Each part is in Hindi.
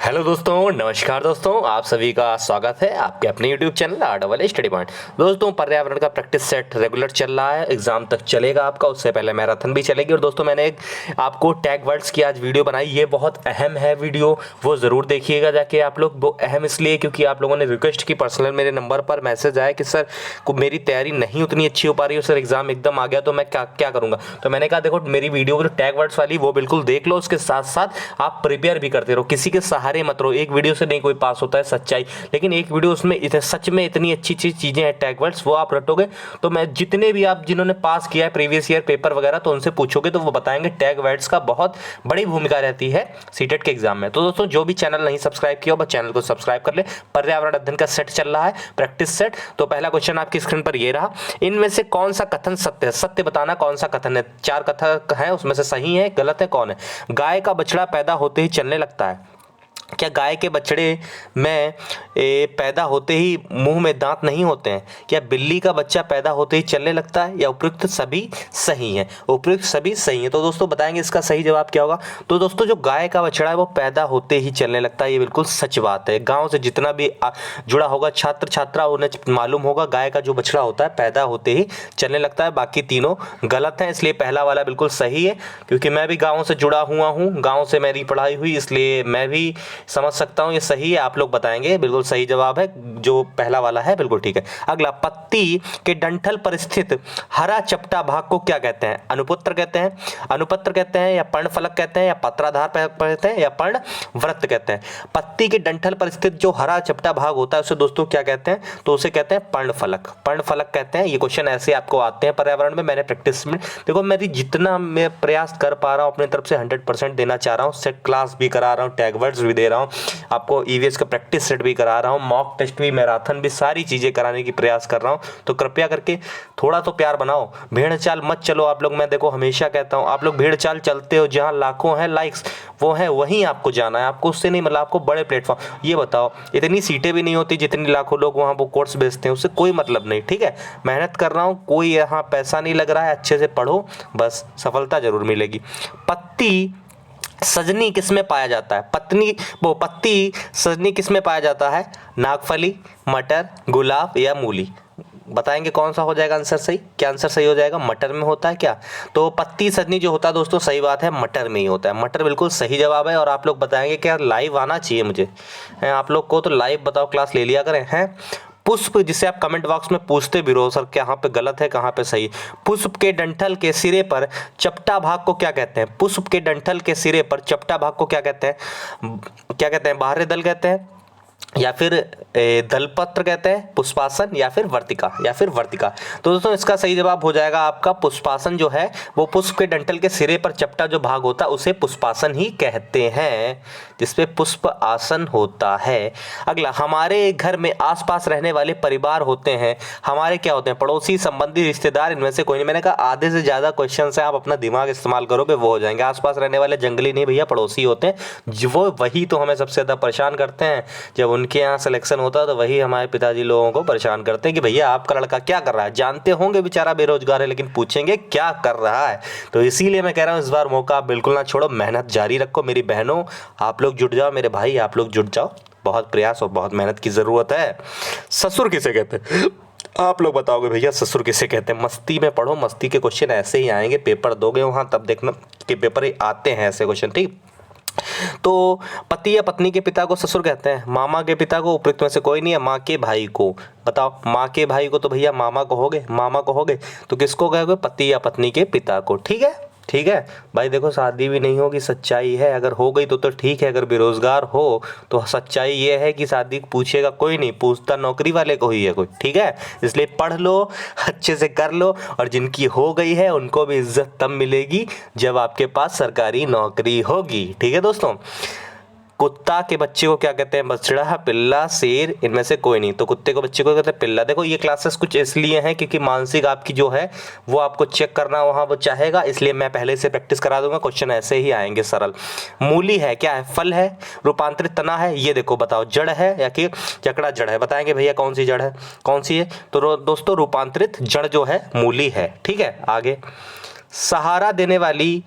हेलो दोस्तों, नमस्कार दोस्तों, आप सभी का स्वागत है आपके अपने YouTube channel RSS study point. दोस्तों, पर्यावरण का प्रैक्टिस सेट रेगुलर चल रहा है, एग्जाम तक चलेगा आपका, उससे पहले मैराथन भी चलेगी। और दोस्तों, मैंने एक आपको टैग वर्ड्स की आज वीडियो बनाई, ये बहुत अहम है वीडियो, वो ज़रूर देखिएगा जाके आप लोग। वो अहम इसलिए क्योंकि आप लोगों ने रिक्वेस्ट की, पर्सनल मेरे नंबर पर मैसेज आया कि सर को मेरी तैयारी नहीं उतनी अच्छी हो पा रही है सर, एग्जाम एकदम आ गया तो मैं क्या क्या करूँगा। तो मैंने कहा देखो, मेरी वीडियो जो टैग वर्ड्स वाली वो बिल्कुल देख लो, उसके साथ साथ आप प्रिपेयर भी करते रहो, किसी के सहारे मत रहो। एक वीडियो से नहीं कोई पास होता है, सच्चाई, लेकिन एक वीडियो उसमें इतने सच में इतनी अच्छी अच्छी चीजें हैं, टैग वर्ड्स, वो आप रटोगे तो मैं जितने भी आप जिन्होंने पास किया है प्रीवियस ईयर पेपर वगैरह, तो उनसे पूछोगे तो वो बताएंगे टैग वर्ड्स का बहुत बड़ी भूमिका रहती है सीटेट के एग्जाम में। तो दोस्तों, जो भी चैनल नहीं सब्सक्राइब किया हो बस चैनल को सब्सक्राइब कर ले। पर्यावरण अध्ययन का सेट चल रहा है, प्रैक्टिस सेट। तो पहला क्वेश्चन आपकी स्क्रीन पर ये रहा, इनमें से कौन सा कथन सत्य है? सत्य बताना कौन सा कथन है। 4 कथन है, उसमें से सही है गलत है कौन है। गाय का बछड़ा पैदा होते ही चलने लगता है, क्या गाय के बछड़े में पैदा होते ही मुंह में दांत नहीं होते हैं? क्या बिल्ली का बच्चा पैदा होते ही चलने लगता है? या उपयुक्त सभी सही है? उपयुक्त सभी सही है। तो दोस्तों बताएंगे इसका सही जवाब क्या होगा। तो दोस्तों, जो गाय का बछड़ा है वो पैदा होते ही चलने लगता है, ये बिल्कुल सच बात है। गांव से जितना भी जुड़ा होगा छात्र छात्रा, उन्हें मालूम होगा गाय का जो बछड़ा होता है पैदा होते ही चलने लगता है। बाकी तीनों गलत है, इसलिए पहला वाला बिल्कुल सही है। क्योंकि मैं भी गाँव से जुड़ा हुआ हूँ, गाँव से मेरी पढ़ाई हुई, इसलिए मैं भी समझ सकता हूं ये सही है। आप लोग बताएंगे बिल्कुल सही जवाब है, जो पहला वाला है बिल्कुल ठीक है। अगला, पत्ती के डंठल पर स्थित हरा चपटा भाग को क्या कहते हैं? अनुपुत्र कहते हैं, अनुपत्र कहते हैं, या पर्णफलक कहते हैं, या पत्राधार कहते हैं, या पर्णवृत्त कहते हैं। पत्ती के डंठल पर स्थित जो हरा चपटा भाग होता है उसे दोस्तों क्या कहते हैं? तो उसे कहते हैं पर्णफलक, पर्णफलक कहते हैं। ये क्वेश्चन ऐसे आपको आते हैं पर्यावरण में, मैंने प्रैक्टिस में देखो, मेरी जितना मैं प्रयास कर पा रहा हूँ अपनी तरफ से 100% देना चाह रहा हूँ। सेट क्लास भी करा रहा हूँ, टैग वर्ड्स भी दे रहा हूँ आपको, ईवीएस का प्रैक्टिस सेट भी करा रहा हूँ, मॉक टेस्ट भी, मैराथन भी, सारी चीजें कराने की प्रयास कर रहा हूँ। तो कृपया करके थोड़ा तो प्यार बनाओ, भेड़ चाल मत चलो आप लोग। मैं देखो हमेशा कहता हूँ, आप लोग भेड़ चाल चलते हो, जहाँ लाखों हैं लाइक्स वो है वहीं आपको जाना है, आपको उससे नहीं मतलब, आपको बड़े प्लेटफॉर्म। ये बताओ, इतनी सीटें भी नहीं होती जितनी लाखों लोग वहाँ वो कोर्स बेचते हैं, उससे कोई मतलब नहीं। ठीक है, मेहनत कर रहा हूँ, कोई यहाँ पैसा नहीं लग रहा है, अच्छे से पढ़ो, बस सफलता जरूर मिलेगी। पत्ती सजनी किसमें पाया जाता है? पत्ती सजनी किसमें पाया जाता है? नागफली, मटर, गुलाब या मूली? बताएंगे कौन सा हो जाएगा आंसर सही। क्या आंसर सही हो जाएगा? मटर में होता है क्या? तो पत्ती सजनी जो होता है दोस्तों, सही बात है, मटर में ही होता है। मटर बिल्कुल सही जवाब है। और आप लोग बताएंगे क्या लाइव आना चाहिए मुझे, आप लोग को तो लाइव बताओ, क्लास ले लिया करें हैं। पुष्प, जिसे आप कमेंट बॉक्स में पूछते भी रहो सर कहाँ पे गलत है कहाँ पे सही। पुष्प के डंठल के सिरे पर चपटा भाग को क्या कहते हैं? पुष्प के डंठल के सिरे पर चपटा भाग को क्या कहते हैं? क्या कहते हैं? बाह्य दल कहते हैं, या फिर दलपत्र कहते हैं, पुष्पासन, या फिर वर्तिका, या फिर वर्तिका। तो दोस्तों, इसका सही जवाब हो जाएगा आपका पुष्पासन। जो है वो पुष्प के डंठल के सिरे पर चपटा जो भाग होता है उसे पुष्पासन ही कहते हैं, जिसपे पुष्प आसन होता है। अगला, हमारे घर में आसपास रहने वाले परिवार होते हैं, हमारे क्या होते हैं? पड़ोसी, संबंधी, रिश्तेदार, इनमें से कोई नहीं। मैंने कहा आधे से ज्यादा क्वेश्चन है, आप अपना दिमाग इस्तेमाल करोगे वो हो जाएंगे। आसपास रहने वाले जंगली नहीं भैया, पड़ोसी होते हैं, वो वही तो हमें सबसे ज्यादा परेशान करते हैं। जब उनके यहाँ सिलेक्शन होता है तो वही हमारे पिताजी लोगों को परेशान करते हैं कि भैया आपका लड़का क्या कर रहा है। जानते होंगे बेचारा बेरोजगार है, लेकिन पूछेंगे क्या कर रहा है। तो इसीलिए मैं कह रहा हूँ इस बार मौका आप बिल्कुल ना छोड़ो, मेहनत जारी रखो। मेरी बहनों आप लोग जुट जाओ, मेरे भाई आप लोग जुट जाओ, बहुत प्रयास और बहुत मेहनत की जरूरत है। ससुर किसे कहते हैं? आप लोग बताओगे भैया ससुर किसे कहते हैं? मस्ती में पढ़ो, मस्ती के क्वेश्चन ऐसे ही आएंगे, पेपर दोगे वहां तब देखना कि पेपर आते हैं ऐसे क्वेश्चन। ठीक, तो पति या पत्नी के पिता को ससुर कहते हैं, मामा के पिता को उपयुक्त में से कोई नहीं है, माँ के भाई को। बताओ, माँ के भाई को तो भैया मामा कहोगे, मामा कहोगे, तो किसको कहोगे? पति या पत्नी के पिता को। ठीक है, ठीक है भाई। देखो, शादी भी नहीं होगी, सच्चाई है। अगर हो गई तो ठीक है, अगर बेरोजगार हो तो सच्चाई ये है कि शादी पूछेगा कोई नहीं, पूछता नौकरी वाले को ही है कोई। ठीक है, इसलिए पढ़ लो, अच्छे से कर लो, और जिनकी हो गई है उनको भी इज्जत तब मिलेगी जब आपके पास सरकारी नौकरी होगी। ठीक है दोस्तों, कुत्ता के बच्चे को क्या कहते हैं? बछड़ा, पिल्ला, शेर, इनमें से कोई नहीं। तो कुत्ते को बच्चे को कहते हैं पिल्ला। देखो, ये क्लासेस कुछ इसलिए हैं क्योंकि मानसिक आपकी जो है वो आपको चेक करना वहाँ वो चाहेगा, इसलिए मैं पहले से प्रैक्टिस करा दूंगा। क्वेश्चन ऐसे ही आएंगे सरल। मूली है, क्या है? फल है, रूपांतरित तना है, ये देखो बताओ, जड़ है या कि जकड़ा जड़ है? बताएंगे भैया कौन सी जड़ है, कौन सी है? तो दोस्तों, रूपांतरित जड़ जो है मूली है। ठीक है, आगे, सहारा देने वाली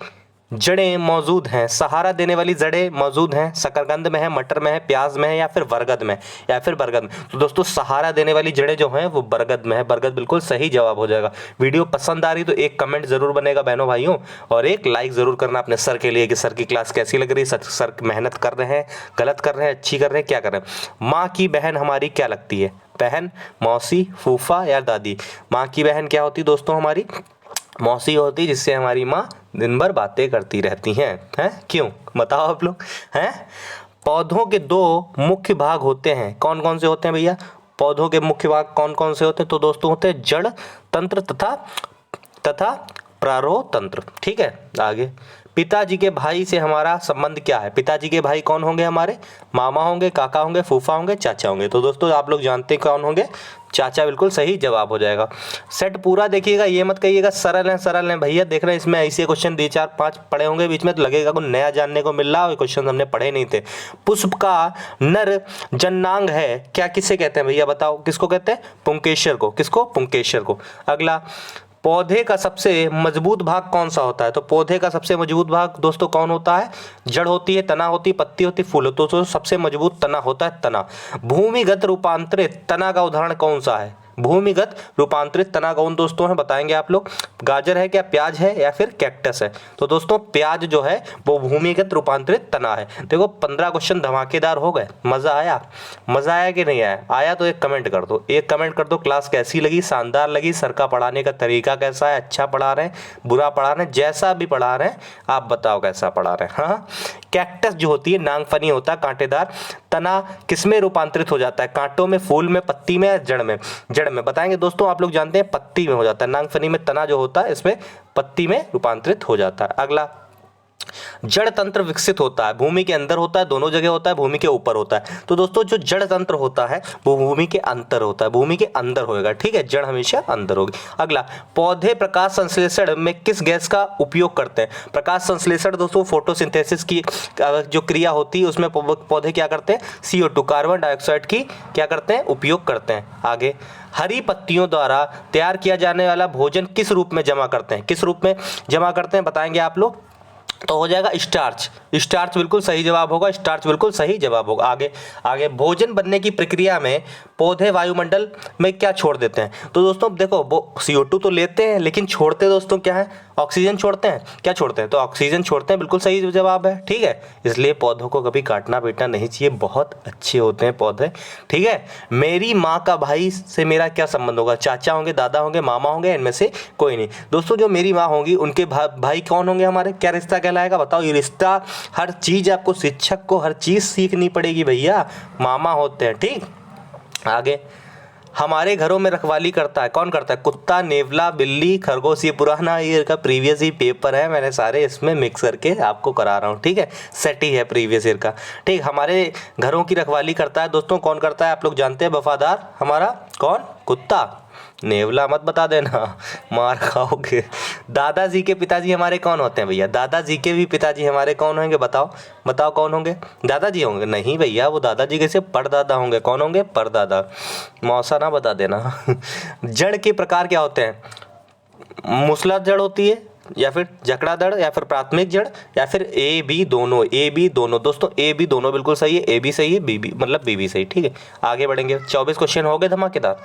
जड़ें मौजूद हैं, सहारा देने वाली जड़ें मौजूद हैं, शकरकंद में है, मटर में है, प्याज में है या फिर बरगद में, या फिर बरगद में। तो दोस्तों सहारा देने वाली जड़ें जो हैं वो बरगद में है, बरगद बिल्कुल सही जवाब हो जाएगा। वीडियो पसंद आ रही तो एक कमेंट जरूर बनेगा बहनों भाइयों, और एक लाइक जरूर करना अपने सर के लिए कि सर की क्लास कैसी लग रही है, सर मेहनत कर रहे हैं, गलत कर रहे हैं, अच्छी कर रहे हैं, क्या कर रहे हैं। माँ की बहन हमारी क्या लगती है? बहन, मौसी, फूफा या दादी? माँ की बहन क्या होती दोस्तों? हमारी मौसी होती, जिससे हमारी माँ दिन भर बातें करती रहती हैं क्यों बताओ आप लोग हैं। पौधों के दो मुख्य भाग होते हैं, कौन कौन से होते हैं भैया? पौधों के मुख्य भाग कौन कौन से होते हैं? तो दोस्तों होते हैं जड़ तंत्र तथा प्रारोह तंत्र। ठीक है, आगे। पिताजी के भाई से हमारा संबंध क्या है? पिताजी के भाई कौन होंगे हमारे? मामा होंगे, काका होंगे, फूफा होंगे, चाचा होंगे। तो दोस्तों आप लोग जानते हैं कौन होंगे? चाचा बिल्कुल सही जवाब हो जाएगा। सेट पूरा देखिएगा, ये मत कहिएगा सरल है भैया। देख रहे हैं इसमें ऐसे क्वेश्चन 2 4 5 पढ़े होंगे बीच में, तो लगेगा कुछ नया जानने को मिल रहा है, क्वेश्चन हमने पढ़े नहीं थे। पुष्प का नर जननांग है क्या किसे कहते हैं भैया? बताओ किसको कहते हैं? पुंकेसर को। किसको? पुंकेसर को। अगला, पौधे का सबसे मजबूत भाग कौन सा होता है? तो पौधे का सबसे मजबूत भाग दोस्तों कौन होता है? जड़ होती है, तना होती है, पत्ती होती है, फूल होती है। तो सबसे मजबूत तना होता है, तना। भूमिगत रूपांतरित तना का उदाहरण कौन सा है? भूमिगत रूपांतरित तना कौन दोस्तों है? बताएंगे आप लोग। गाजर है क्या, प्याज है या फिर कैक्टस है? तो दोस्तों प्याज जो है वो भूमिगत रूपांतरित तना है। देखो 15 क्वेश्चन धमाकेदार हो गए। मजा आया? मजा आया कि नहीं आया? आया तो एक कमेंट कर दो, एक कमेंट कर दो। क्लास कैसी लगी? शानदार लगी? सर का पढ़ाने का तरीका कैसा है? अच्छा पढ़ा रहे हैं, बुरा पढ़ा रहे हैं? जैसा भी पढ़ा रहे हैं आप बताओ कैसा पढ़ा रहे हैं। हाँ, कैक्टस जो होती है नांगफनी होता है, कांटेदार तना, किसमें रूपांतरित हो जाता है? कांटों में, फूल में, पत्ती में, जड़ में? जड़ में। बताएंगे दोस्तों, आप लोग जानते हैं पत्ती में हो जाता है। नांगफनी में तना जो होता है, इसमें पत्ती में रूपांतरित हो जाता है। अगला, जड़ तंत्र विकसित होता है, भूमि के अंदर होता है, दोनों जगह होता है, भूमि के ऊपर होता है? तो दोस्तों जो जड़ तंत्र होता है वो भूमि के अंदर होता है, भूमि के अंदर होएगा। ठीक है, जड़ हमेशा अंदर होगी। अगला, पौधे प्रकाश संश्लेषण में किस गैस का उपयोग करते हैं? प्रकाश संश्लेषण दोस्तों फोटोसिंथेसिस की जो क्रिया होती है उसमें पौधे क्या करते हैं? CO2 कार्बन डाइऑक्साइड की क्या करते हैं? उपयोग करते हैं। आगे, हरी पत्तियों द्वारा तैयार किया जाने वाला भोजन किस रूप में जमा करते हैं? किस रूप में जमा करते हैं बताएंगे आप लोग? तो हो जाएगा स्टार्च। स्टार्च बिल्कुल सही जवाब होगा, स्टार्च बिल्कुल सही जवाब होगा। आगे भोजन बनने की प्रक्रिया में पौधे वायुमंडल में क्या छोड़ देते हैं? तो दोस्तों देखो वो CO2 तो लेते हैं, लेकिन छोड़ते दोस्तों क्या है? ऑक्सीजन छोड़ते हैं। क्या छोड़ते हैं? तो ऑक्सीजन छोड़ते हैं, बिल्कुल सही जवाब है। ठीक है, इसलिए पौधों को कभी काटना पीटना नहीं चाहिए, बहुत अच्छे होते हैं पौधे। ठीक है, मेरी माँ का भाई से मेरा क्या संबंध होगा? चाचा होंगे, दादा होंगे, मामा होंगे, इनमें से कोई नहीं। दोस्तों जो मेरी माँ होंगी उनके भाई कौन होंगे हमारे? क्या रिश्ता कहलाएगा बताओ? ये रिश्ता, हर चीज आपको, शिक्षक को हर चीज सीखनी पड़ेगी भैया, मामा होते हैं। ठीक, आगे, हमारे घरों में रखवाली करता है, कौन करता है? कुत्ता, नेवला, बिल्ली, खरगोश। ये पुराना ईयर का प्रीवियस ही पेपर है, मैंने सारे इसमें मिक्स करके आपको करा रहा हूँ। ठीक है, सेट ही है प्रीवियस ईयर का। ठीक, हमारे घरों की रखवाली करता है दोस्तों, कौन करता है? आप लोग जानते हैं, वफादार हमारा कौन? कुत्ता। नेवला मत बता देना, मार खाओगे। दादाजी के पिताजी हमारे कौन होते हैं भैया? दादाजी के भी पिताजी हमारे कौन होंगे? बताओ बताओ कौन होंगे? दादाजी होंगे? नहीं भैया, वो दादाजी कैसे, परदादा होंगे। कौन होंगे? परदादा। मौसा ना बता देना। जड़ के प्रकार क्या होते हैं? मूसलाधार जड़ होती है, या फिर जकड़ा जड़, या फिर प्राथमिक जड़, या फिर ए बी दोनों? ए बी दोनों दोस्तों, ए बी दोनों बिल्कुल सही है। ए बी सही है, बी बी मतलब बी बी सही। ठीक है, आगे बढ़ेंगे। 24 क्वेश्चन हो गए धमाकेदार।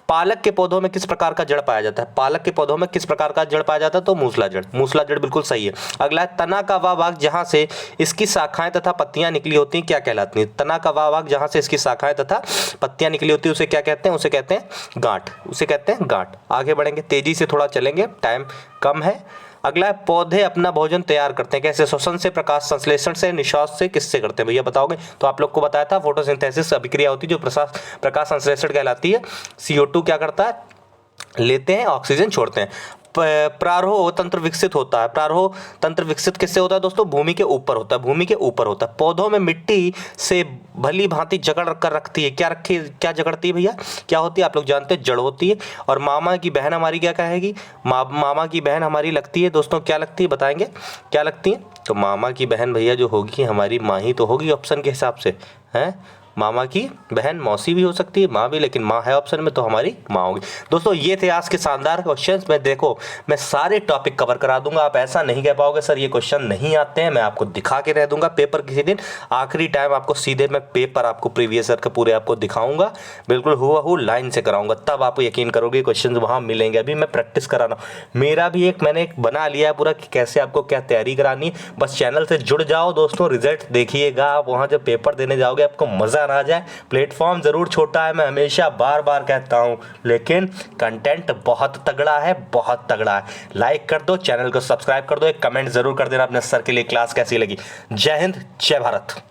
पालक के पौधों में किस प्रकार का जड़ पाया जाता है? पालक के पौधों में किस प्रकार का जड़ पाया जाता है? तो मूसला जड़। मूसला जड़ बिल्कुल सही है। अगला है, तना का वह भाग जहां से इसकी शाखाएं तथा पत्तियां निकली होती हैं क्या कहलाती हैं? तना का वह भाग जहां से इसकी शाखाएं तथा पत्तियां निकली होती है उसे क्या कहते हैं? उसे कहते हैं गांठ। उसे कहते हैं गांठ। आगे बढ़ेंगे, तेजी से थोड़ा चलेंगे, टाइम कम है। अगला है, पौधे अपना भोजन तैयार करते हैं कैसे? श्वसन से, प्रकाश संश्लेषण से, निश्वास से, किससे करते हैं भैया बताओगे? तो आप लोग को बताया था फोटोसिंथेसिस अभिक्रिया होती है जो प्रकाश संश्लेषण कहलाती है। CO2 क्या करता है? लेते हैं, ऑक्सीजन छोड़ते हैं। प्रारोह तंत्र विकसित होता है। प्रारोह तंत्र विकसित किससे होता है दोस्तों? भूमि के ऊपर होता है, भूमि के ऊपर होता है। पौधों में मिट्टी से भली भांति जकड़ कर रखती है, क्या जकड़ती है भैया? क्या होती है? आप लोग जानते हैं, जड़ होती है। और मामा की बहन हमारी क्या कहेगी? मामा की बहन हमारी लगती है दोस्तों, क्या लगती है बताएंगे? क्या लगती है? तो मामा की बहन भैया जो होगी हमारी माँ ही तो होगी ऑप्शन के हिसाब से, हैं? मामा की बहन मौसी भी हो सकती है, माँ भी, लेकिन माँ है ऑप्शन में तो हमारी माँ होगी। दोस्तों ये थे आज के शानदार क्वेश्चंस। मैं सारे टॉपिक कवर करा दूंगा, आप ऐसा नहीं कह पाओगे सर ये क्वेश्चन नहीं आते हैं, मैं आपको दिखा के रह दूंगा पेपर किसी दिन। आखिरी टाइम आपको सीधे मैं पेपर आपको प्रीवियस ईयर के पूरे आपको दिखाऊंगा, बिल्कुल हुबहू लाइन से कराऊंगा, तब आप यकीन करोगे क्वेश्चन वहाँ मिलेंगे। अभी मैं प्रैक्टिस कराना, मेरा भी मैंने एक बना लिया है पूरा कि कैसे आपको क्या तैयारी करानी है। बस चैनल से जुड़ जाओ दोस्तों, रिजल्ट देखिएगा आप, वहाँ जब पेपर देने जाओगे आपको मज़ा ना आ जाए। प्लेटफॉर्म ज़रूर छोटा है, मैं हमेशा बार बार कहता हूँ, लेकिन कंटेंट बहुत तगड़ा है, बहुत तगड़ा है। लाइक कर दो, चैनल को सब्सक्राइब कर दो, एक कमेंट ज़रूर कर देना अपने सर के लिए क्लास कैसी लगी। जय हिंद, जय भारत।